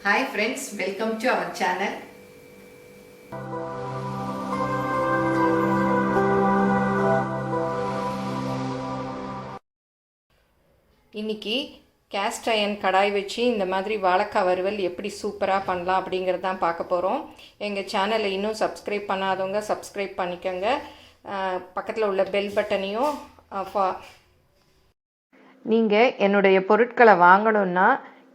Hi friends, welcome to our channel. இன்னைக்கு cast iron கடாய் வச்சு இந்த மாதிரி வாழைக்காய் வறுவல் எப்படி சூப்பராக பண்ணலாம் அப்படிங்கிறது தான் பார்க்க போகிறோம். எங்கள் சேனலை இன்னும் சப்ஸ்கிரைப் பண்ணாதவங்க சப்ஸ்கிரைப் பண்ணிக்கோங்க. பக்கத்தில் உள்ள பெல் பட்டனையும் நீங்கள் என்னுடைய பொருட்களை வாங்கணுன்னா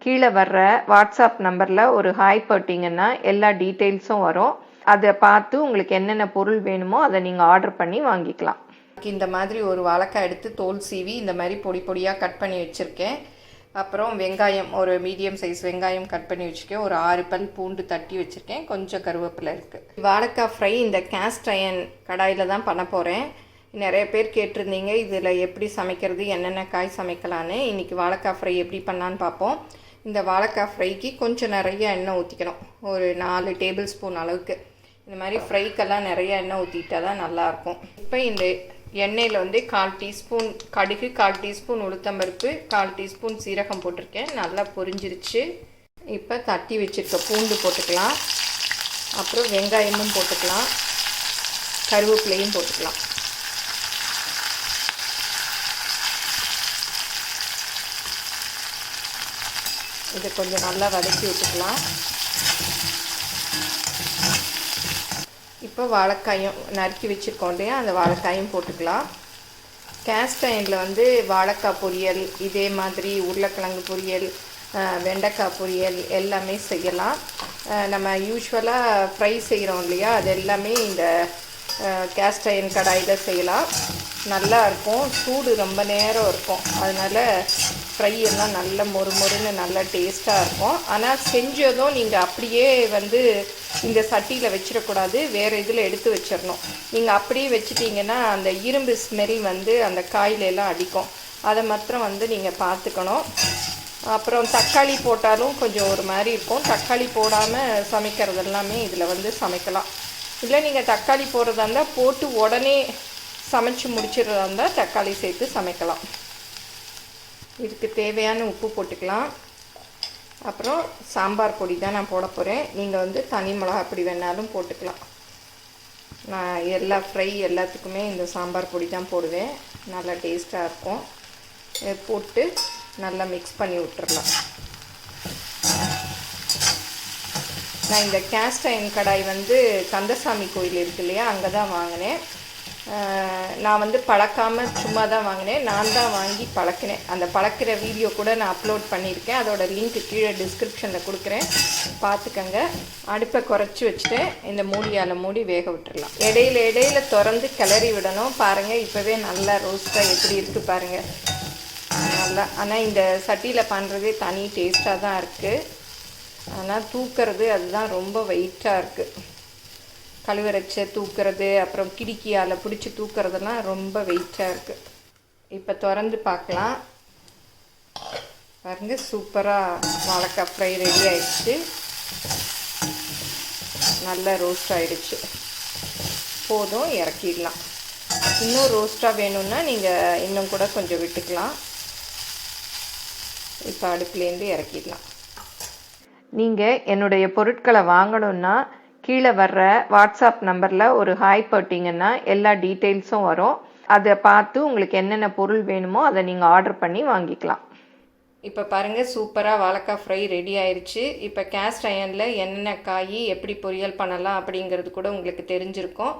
கீழே வர்ற வாட்ஸ்அப் நம்பரில் ஒரு ஹாய் போட்டிங்கன்னா எல்லா டீட்டெயில்ஸும் வரும். அதை பார்த்து உங்களுக்கு என்னென்ன பொருள் வேணுமோ அதை நீங்கள் ஆர்டர் பண்ணி வாங்கிக்கலாம். இந்த மாதிரி ஒரு வாழைக்காய் எடுத்து தோல் சீவி இந்த மாதிரி பொடி பொடியாக கட் பண்ணி வச்சுருக்கேன். அப்புறம் வெங்காயம், ஒரு மீடியம் சைஸ் வெங்காயம் கட் பண்ணி வச்சுருக்கேன். ஒரு 6 பல் பூண்டு தட்டி வச்சுருக்கேன். கொஞ்சம் கருவேப்பிலை இருக்குது. வாழைக்காய் ஃப்ரை இந்த கேஸ்ட் அயன் கடாயில் தான் பண்ண போகிறேன். நிறைய பேர் கேட்டிருந்தீங்க இதில் எப்படி சமைக்கிறது, என்னென்ன காய் சமைக்கலான்னு. இன்றைக்கி வாழைக்காய் ஃப்ரை எப்படி பண்ணலான்னு பார்ப்போம். இந்த வாழைக்காய் ஃப்ரைக்கு கொஞ்சம் நிறைய எண்ணெய் ஊற்றிக்கணும். ஒரு 4 டேபிள் ஸ்பூன் அளவுக்கு. இந்த மாதிரி ஃப்ரைக்கெல்லாம் நிறைய எண்ணெய் ஊற்றிக்கிட்டால் தான் நல்லாயிருக்கும். இப்போ இந்த எண்ணெயில் 1/4 டீஸ்பூன் கடுகு, 1/4 டீஸ்பூன் உளுத்தம்பருப்பு, 1/4 டீஸ்பூன் சீரகம் போட்டிருக்கேன். நல்லா பொரிஞ்சிருச்சு. இப்போ தட்டி வச்சுருக்க பூண்டு போட்டுக்கலாம். அப்புறம் வெங்காயமும் போட்டுக்கலாம். கருவேப்பிலையும் போட்டுக்கலாம். இதை கொஞ்சம் நல்லா வதக்கி விட்டுக்கலாம். இப்போ வாழைக்காயும் நறுக்கி வச்சுருக்கோம் இல்லையா, அந்த வாழைக்காயும் போட்டுக்கலாம். கேஸ்ட் அயனில் வாழைக்காய் பொரியல், இதே மாதிரி உருளைக்கிழங்கு பொரியல், வெண்டைக்காய் பொரியல் எல்லாமே செய்யலாம். நம்ம யூஸ்வலாக ஃப்ரை செய்கிறோம் இல்லையா, அது எல்லாமே இந்த கேஸ்ட் அயன் கடாயில் செய்யலாம். நல்லா இருக்கும். சூடு ரொம்ப நேரம் இருக்கும். அதனால் ஃப்ரை எல்லாம் நல்ல மொறுமொறுன்னு நல்லா டேஸ்ட்டாக இருக்கும். ஆனால் செஞ்சதும் நீங்கள் அப்படியே இந்த சட்டியில் வச்சிடக்கூடாது. வேறு இதில் எடுத்து வச்சிடணும். நீங்கள் அப்படியே வச்சிட்டிங்கன்னா அந்த இரும்பு ஸ்மெல் அந்த காயிலெல்லாம் அடிக்கும். அதை மாத்திரம் நீங்கள் பார்த்துக்கணும். அப்புறம் தக்காளி போட்டாலும் கொஞ்சம் ஒரு மாதிரி இருக்கும். தக்காளி போடாமல் சமைக்கிறது எல்லாமே இதில் சமைக்கலாம். இல்லை நீங்கள் தக்காளி போடுறதா இருந்தால் போட்டு உடனே சமைச்சு முடிச்சிடுறதா இருந்தால் தக்காளி சேர்த்து சமைக்கலாம். இதுக்கு தேவையான உப்பு போட்டுக்கலாம். அப்புறம் சாம்பார் பொடி தான் நான் போட போகிறேன். நீங்கள் தனி மிளகா அப்படி வேணாலும் போட்டுக்கலாம். நான் எல்லாத்துக்குமே இந்த சாம்பார் பொடி தான் போடுவேன். நல்லா டேஸ்ட்டாக இருக்கும். போட்டு நல்லா மிக்ஸ் பண்ணி விட்டுறலாம். நான் இந்த கேஸ்ட் அயன் கடாய் கந்தசாமி கோயில் இருக்கு இல்லையா, அங்கே தான் வாங்கினேன். நான் பழக்காமல் சும்மா தான் வாங்கினேன். நான் தான் வாங்கி பழக்கினேன். அந்த பழக்கிற வீடியோ கூட நான் அப்லோட் பண்ணியிருக்கேன். அதோட லிங்க் கீழே டிஸ்கிரிப்ஷனில் கொடுக்குறேன், பார்த்துக்கங்க. அடுப்பை குறைச்சி வச்சுட்டு இந்த மூடியால் மூடி வேக விட்டுடலாம். இடையில திறந்து கிளறி விடணும். பாருங்கள், இப்போவே நல்லா ரோஸ்ட்டாக எப்படி இருக்குது பாருங்கள். நல்லா. ஆனால் இந்த சட்டியில் பண்ணுறதே தனி டேஸ்ட்டாக தான் இருக்குது. ஆனால் தூக்கிறது அதுதான் ரொம்ப வெயிட்டாக இருக்குது. கழுவரைச்ச தூக்கிறது, அப்புறம் கிடிக்கியால் பிடிச்சி தூக்கிறதெல்லாம் ரொம்ப வெயிட்டாக இருக்குது. இப்போ திறந்து பார்க்கலாம். பாருங்கள், சூப்பராக வாழைக்காய் ஃப்ரை ரெடி ஆகிடுச்சு. நல்லா ரோஸ்ட் ஆகிடுச்சு. போதும், இறக்கிடலாம். இன்னும் ரோஸ்ட்டாக வேணும்னா நீங்கள் இன்னும் கூட கொஞ்சம் விட்டுக்கலாம். இப்போ அடுப்புலேருந்து இறக்கிடலாம். நீங்கள் என்னுடைய பொருட்களை வாங்கணுன்னா கீழே வர்ற வாட்ஸ்அப் நம்பரில் ஒரு ஹாய் போட்டிங்கன்னா எல்லா டீட்டெயில்ஸும் வரும். அதை பார்த்து உங்களுக்கு என்னென்ன பொருள் வேணுமோ அதை நீங்கள் ஆர்டர் பண்ணி வாங்கிக்கலாம். இப்போ பாருங்கள், சூப்பராக வாழைக்காய் ஃப்ரை ரெடி ஆயிடுச்சு. இப்போ கேஸ்ட் அயனில் என்னென்ன காய் எப்படி பொரியல் பண்ணலாம் அப்படிங்கிறது கூட உங்களுக்கு தெரிஞ்சிருக்கும்.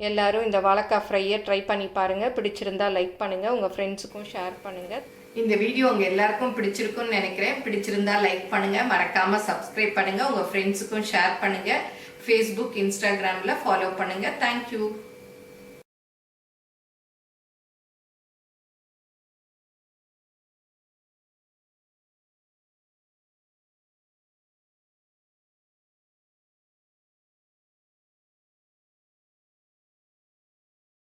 எல்லோரும் இந்த வாழைக்காய் ஃப்ரையை ட்ரை பண்ணி பாருங்கள். பிடிச்சிருந்தா லைக் பண்ணுங்கள், உங்கள் ஃப்ரெண்ட்ஸுக்கும் ஷேர் பண்ணுங்கள். இந்த வீடியோ உங்கள் எல்லாருக்கும் பிடிச்சிருக்குன்னு நினைக்கிறேன். பிடிச்சிருந்தா லைக் பண்ணுங்கள், மறக்காமல் சப்ஸ்கிரைப் பண்ணுங்கள், உங்கள் ஃப்ரெண்ட்ஸுக்கும் ஷேர் பண்ணுங்கள், ஃபேஸ்புக், இன்ஸ்டாகிராமில் ஃபாலோ பண்ணுங்கள். தேங்க்யூ.